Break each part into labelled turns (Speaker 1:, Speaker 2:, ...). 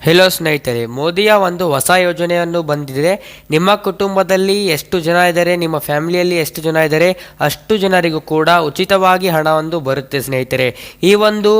Speaker 1: Hello ಸ್ನೇಹಿತರೆ, ಮೋದಿಯ ಒಂದು ಹೊಸ ಯೋಜನೆಯನ್ನು ಬಂದಿದೆ. ನಿಮ್ಮ ಕುಟುಂಬದಲ್ಲಿ ಎಷ್ಟು ಜನ ಇದ್ದಾರೆ, ನಿಮ್ಮ ಫ್ಯಾಮಿಲಿಯಲ್ಲಿ ಎಷ್ಟು ಜನ ಇದ್ದಾರೆ, ಅಷ್ಟು ಜನರಿಗೂ ಕೂಡ ಉಚಿತವಾಗಿ ಹಣ ಒಂದು ಬರುತ್ತೆ ಸ್ನೇಹಿತರೆ. ಈ ಒಂದು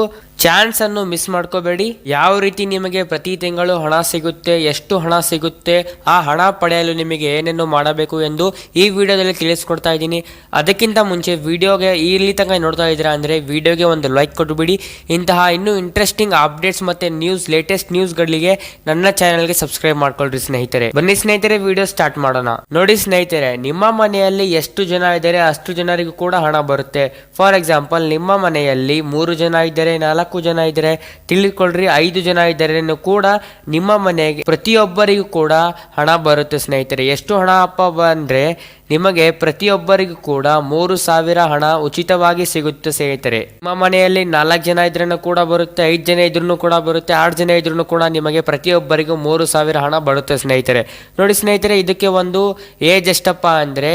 Speaker 1: ಚಾನ್ಸ್ ಅನ್ನು ಮಿಸ್ ಮಾಡ್ಕೋಬೇಡಿ. ಯಾವ ರೀತಿ ನಿಮಗೆ ಪ್ರತಿ ತಿಂಗಳು ಹಣ ಸಿಗುತ್ತೆ, ಎಷ್ಟು ಹಣ ಸಿಗುತ್ತೆ, ಆ ಹಣ ಪಡೆಯಲು ನಿಮಗೆ ಏನೇನು ಮಾಡಬೇಕು ಎಂದು ಈ ವಿಡಿಯೋದಲ್ಲಿ ತಿಳಿಸ್ಕೊಡ್ತಾ ಇದ್ದೀನಿ. ಅದಕ್ಕಿಂತ ಮುಂಚೆ ವಿಡಿಯೋಗೆ ಇಲ್ಲಿ ತನಕ ನೋಡ್ತಾ ಇದ್ದೀರಾ ಅಂದರೆ ವಿಡಿಯೋಗೆ ಒಂದು ಲೈಕ್ ಕೊಟ್ಟುಬಿಡಿ. ಇಂತಹ ಇನ್ನೂ ಇಂಟ್ರೆಸ್ಟಿಂಗ್ ಅಪ್ಡೇಟ್ಸ್ ಮತ್ತು ಲೇಟೆಸ್ಟ್ ನ್ಯೂಸ್ಗಳಿಗೆ ನನ್ನ ಚಾನೆಲ್ಗೆ ಸಬ್ಸ್ಕ್ರೈಬ್ ಮಾಡ್ಕೊಳ್ರಿ ಸ್ನೇಹಿತರೆ. ಬನ್ನಿ ಸ್ನೇಹಿತರೆ, ವಿಡಿಯೋ ಸ್ಟಾರ್ಟ್ ಮಾಡೋಣ. ನೋಡಿ ಸ್ನೇಹಿತರೆ, ನಿಮ್ಮ ಮನೆಯಲ್ಲಿ ಎಷ್ಟು ಜನ ಇದ್ದಾರೆ ಅಷ್ಟು ಜನರಿಗೂ ಕೂಡ ಹಣ ಬರುತ್ತೆ. ಫಾರ್ ಎಕ್ಸಾಂಪಲ್, ನಿಮ್ಮ ಮನೆಯಲ್ಲಿ 3 ಜನ ಇದ್ದಾರೆ, 4 ಜನ ಇದ್ದಾರೆ, ತಿಳಿದುಕೊಳ್ಳ್ರಿ 5 ಜನ ಇದ್ದಾರೆ ಕೂಡ ನಿಮ್ಮ ಮನೆಗೆ ಪ್ರತಿಯೊಬ್ಬರಿಗೂ ಕೂಡ ಹಣ ಬರುತ್ತೆ ಸ್ನೇಹಿತರೆ. ಎಷ್ಟು ಹಣ ಅಪ್ಪ ಬಂದ್ರೆ ನಿಮಗೆ ಪ್ರತಿಯೊಬ್ಬರಿಗೂ ಕೂಡ 3,000 ಹಣ ಉಚಿತವಾಗಿ ಸಿಗುತ್ತೆ ಸ್ನೇಹಿತರೆ. ನಿಮ್ಮ ಮನೆಯಲ್ಲಿ 4 ಜನ ಇದ್ರೂ ಕೂಡ ಬರುತ್ತೆ, 5 ಜನ ಇದ್ರೂ ಕೂಡ ಬರುತ್ತೆ, 6 ಜನ ಇದ್ರೂ ಕೂಡ ನಿಮಗೆ ಪ್ರತಿಯೊಬ್ಬರಿಗೂ 3,000 ಹಣ ಬರುತ್ತೆ ಸ್ನೇಹಿತರೆ. ನೋಡಿ ಸ್ನೇಹಿತರೆ, ಇದಕ್ಕೆ ಒಂದು ಏಜ್ ಎಷ್ಟಪ್ಪ ಅಂದ್ರೆ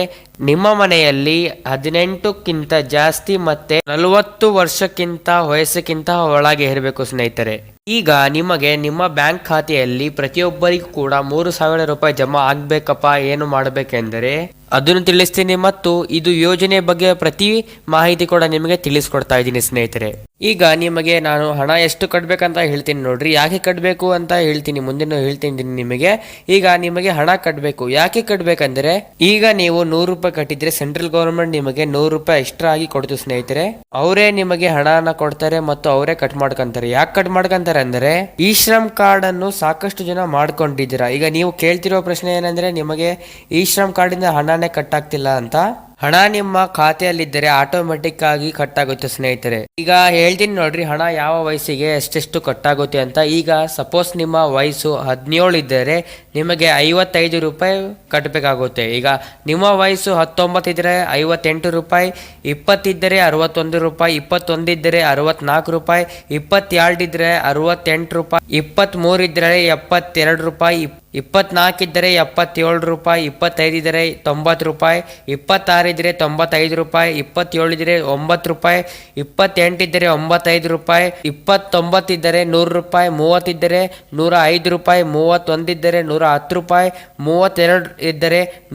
Speaker 1: ನಿಮ್ಮ ಮನೆಯಲ್ಲಿ 18ಕ್ಕಿಂತ ಜಾಸ್ತಿ ಮತ್ತೆ 40 ವರ್ಷಕ್ಕಿಂತ ವಯಸ್ಸಕ್ಕಿಂತ ಒಳಗೆ ಇರಬೇಕು ಸ್ನೇಹಿತರೆ. ಈಗ ನಿಮಗೆ ನಿಮ್ಮ ಬ್ಯಾಂಕ್ ಖಾತೆಯಲ್ಲಿ ಪ್ರತಿಯೊಬ್ಬರಿಗೂ ಕೂಡ 3,000 ರೂಪಾಯಿ ಜಮಾ ಆಗ್ಬೇಕಪ್ಪ. ಏನು ಮಾಡಬೇಕೆಂದರೆ ಅದನ್ನು ತಿಳಿಸ್ತೀನಿ ಮತ್ತು ಇದು ಯೋಜನೆ ಬಗ್ಗೆ ಪ್ರತಿ ಮಾಹಿತಿ ಕೂಡ ನಿಮಗೆ ತಿಳಿಸ್ಕೊಡ್ತಾ ಇದ್ದೀನಿ ಸ್ನೇಹಿತರೆ. ಈಗ ನಿಮಗೆ ನಾನು ಹಣ ಎಷ್ಟು ಕಟ್ಟಬೇಕಂತ ಹೇಳ್ತೀನಿ ನೋಡ್ರಿ. ಯಾಕೆ ಕಟ್ಟಬೇಕು ಅಂತ ಹೇಳ್ತೀನಿ, ಮುಂದಿನ ಹೇಳ್ತೀನಿ ನಿಮಗೆ. ಈಗ ನಿಮಗೆ ಹಣ ಕಟ್ಟಬೇಕು. ಯಾಕೆ ಕಟ್ಟಬೇಕಂದ್ರೆ ಈಗ ನೀವು 100 ರೂಪಾಯಿ ಕಟ್ಟಿದ್ರೆ ಸೆಂಟ್ರಲ್ ಗವರ್ಮೆಂಟ್ ನಿಮಗೆ 100 ರೂಪಾಯಿ ಎಕ್ಸ್ಟ್ರಾ ಆಗಿ ಕೊಡ್ತು ಸ್ನೇಹಿತರೆ. ಅವರೇ ನಿಮಗೆ ಹಣನ ಕೊಡ್ತಾರೆ ಮತ್ತು ಅವರೇ ಕಟ್ ಮಾಡ್ಕೊಂತಾರೆ. ಯಾಕೆ ಕಟ್ ಮಾಡ್ಕೊಂತಾರೆ ಅಂದ್ರೆ ಈ ಶ್ರಮ್ ಕಾರ್ಡ್ ಅನ್ನು ಸಾಕಷ್ಟು ಜನ ಮಾಡ್ಕೊಂಡಿದ್ದೀರಾ. ಈಗ ನೀವು ಕೇಳ್ತಿರೋ ಪ್ರಶ್ನೆ ಏನಂದ್ರೆ ನಿಮಗೆ ಈ ಶ್ರಮ್ ಕಾರ್ಡ್ ಇಂದ ಹಣನೇ ಕಟ್ ಆಗ್ತಿಲ್ಲ ಅಂತ. ಹಣ ನಿಮ್ಮ ಖಾತೆಯಲ್ಲಿದ್ದರೆ ಆಟೋಮೆಟಿಕ್ ಆಗಿ ಕಟ್ ಆಗುತ್ತೆ ಸ್ನೇಹಿತರೆ. ಈಗ ಹೇಳ್ತೀನಿ ನೋಡ್ರಿ, ಹಣ ಯಾವ ವಯಸ್ಸಿಗೆ ಎಷ್ಟೆಷ್ಟು ಕಟ್ ಆಗುತ್ತೆ ಅಂತ. ಈಗ ಸಪೋಸ್ ನಿಮ್ಮ ವಯಸ್ಸು 17 ಇದ್ದರೆ ನಿಮಗೆ 55 ರೂಪಾಯಿ ಕಟ್ಟಬೇಕಾಗುತ್ತೆ. ಈಗ ನಿಮ್ಮ ವಯಸ್ಸು 19 ಇದ್ದರೆ 58 ರೂಪಾಯಿ, 20 ಇದ್ದರೆ 61 ರೂಪಾಯಿ, 21 ಇದ್ದರೆ 64 ರೂಪಾಯಿ, 22 ಇದ್ದರೆ 68 ರೂಪಾಯಿ, 23 ಇದ್ದರೆ 72 ರೂಪಾಯಿ, 24 ಇದ್ದರೆ 77 ರೂಪಾಯಿ, 25 ಇದ್ದರೆ 90 ರೂಪಾಯಿ, 26 ಇದ್ದರೆ 95 ರೂಪಾಯಿ, 27 ಇದ್ದರೆ 9 ರೂಪಾಯಿ, 28 ಇದ್ದರೆ 95 ರೂಪಾಯಿ, 29 ಇದ್ದರೆ 100 ರೂಪಾಯಿ, 30 ಇದ್ದರೆ 105 ರೂಪಾಯಿ, 31 ಇದ್ದರೆ 110 ರೂಪಾಯಿ, 32 ಇದ್ದರೆ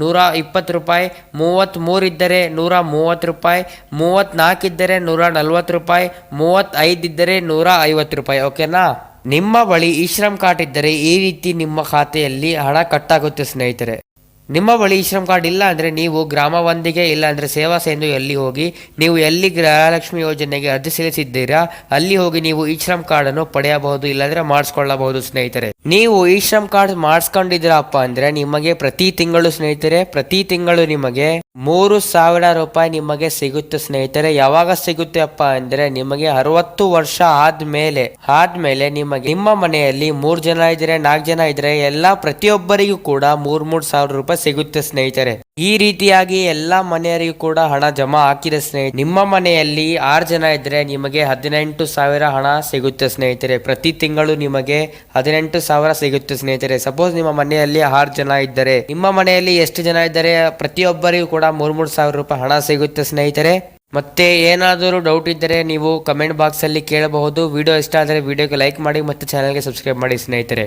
Speaker 1: 120 ರೂಪಾಯಿ, 33 ಇದ್ದರೆ 130 ರೂಪಾಯಿ, 34 ಇದ್ದರೆ 140 ರೂಪಾಯಿ, 35 ಇದ್ದರೆ 150 ರೂಪಾಯಿ. ಓಕೆನಾ? ನಿಮ್ಮ ಬಳಿ ಈ ಶ್ರಮ್ ಕಾರ್ಡ್ ಇದ್ದರೆ ಈ ರೀತಿ ನಿಮ್ಮ ಖಾತೆಯಲ್ಲಿ ಹಣ ಕಟ್ಟಾಗುತ್ತೆ ಸ್ನೇಹಿತರೆ. ನಿಮ್ಮ ಬಳಿ ಈ ಶ್ರಮ್ ಕಾರ್ಡ್ ಇಲ್ಲ ಅಂದರೆ ನೀವು ಗ್ರಾಮ ಒಂದಿಗೆ ಇಲ್ಲ ಅಂದರೆ ಸೇವಾ ಸೇಂದು ಎಲ್ಲಿ ಹೋಗಿ ನೀವು ಎಲ್ಲಿ ಗೃಹಲಕ್ಷ್ಮಿ ಯೋಜನೆಗೆ ಅರ್ಜಿ ಸಲ್ಲಿಸಿದ್ದೀರಾ ಅಲ್ಲಿ ಹೋಗಿ ನೀವು ಈ ಶ್ರಮ್ ಕಾರ್ಡ್ ಅನ್ನು ಪಡೆಯಬಹುದು, ಇಲ್ಲಾಂದ್ರೆ ಮಾಡಿಸ್ಕೊಳ್ಳಬಹುದು ಸ್ನೇಹಿತರೆ. ನೀವು ಈ ಶ್ರಮ್ ಕಾರ್ಡ್ ಮಾಡಿಸ್ಕೊಂಡಿದ್ದೀರಪ್ಪ ಅಂದ್ರೆ ನಿಮಗೆ ಪ್ರತಿ ತಿಂಗಳು ಸ್ನೇಹಿತರೆ, ಪ್ರತಿ ತಿಂಗಳು ನಿಮಗೆ 3,000 ರೂಪಾಯಿ ನಿಮಗೆ ಸಿಗುತ್ತೆ ಸ್ನೇಹಿತರೆ. ಯಾವಾಗ ಸಿಗುತ್ತೆ ಅಪ್ಪ ಅಂದ್ರೆ ನಿಮಗೆ 60 ವರ್ಷ ಆದ್ಮೇಲೆ ನಿಮಗೆ ನಿಮ್ಮ ಮನೆಯಲ್ಲಿ 3 ಜನ ಇದ್ರೆ 4 ಜನ ಇದ್ರೆ ಎಲ್ಲಾ ಪ್ರತಿಯೊಬ್ಬರಿಗೂ ಕೂಡ 3,000 ರೂಪಾಯಿ ಸಿಗುತ್ತೆ ಸ್ನೇಹಿತರೆ. ಈ ರೀತಿಯಾಗಿ ಎಲ್ಲಾ ಮನೆಯವರಿಗೂ ಕೂಡ ಹಣ ಜಮಾ ಹಾಕಿದೆ ಸ್ನೇಹಿತರೆ. ನಿಮ್ಮ ಮನೆಯಲ್ಲಿ 6 ಜನ ಇದ್ರೆ ನಿಮಗೆ 18,000 ಹಣ ಸಿಗುತ್ತೆ ಸ್ನೇಹಿತರೆ. ಪ್ರತಿ ತಿಂಗಳು ನಿಮಗೆ 18,000 ಸಿಗುತ್ತೆ ಸ್ನೇಹಿತರೆ. ಸಪೋಸ್ ನಿಮ್ಮ ಮನೆಯಲ್ಲಿ 6 ಜನ ಇದ್ದರೆ ನಿಮ್ಮ ಮನೆಯಲ್ಲಿ ಎಷ್ಟು ಜನ ಇದ್ದಾರೆ ಪ್ರತಿಯೊಬ್ಬರಿಗೂ ಕೂಡ 3,000 ರೂಪಾಯಿ ಹಣ ಸಿಗುತ್ತೆ ಸ್ನೇಹಿತರೆ. ಮತ್ತೆ ಏನಾದರೂ ಡೌಟ್ ಇದ್ದರೆ ನೀವು ಕಮೆಂಟ್ ಬಾಕ್ಸ್ ಅಲ್ಲಿ ಕೇಳಬಹುದು. ವಿಡಿಯೋ ಇಷ್ಟ ಆದರೆ ವಿಡಿಯೋಗೆ ಲೈಕ್ ಮಾಡಿ ಮತ್ತು ಚಾನಲ್ಗೆ ಸಬ್ಸ್ಕ್ರೈಬ್ ಮಾಡಿ ಸ್ನೇಹಿತರೆ.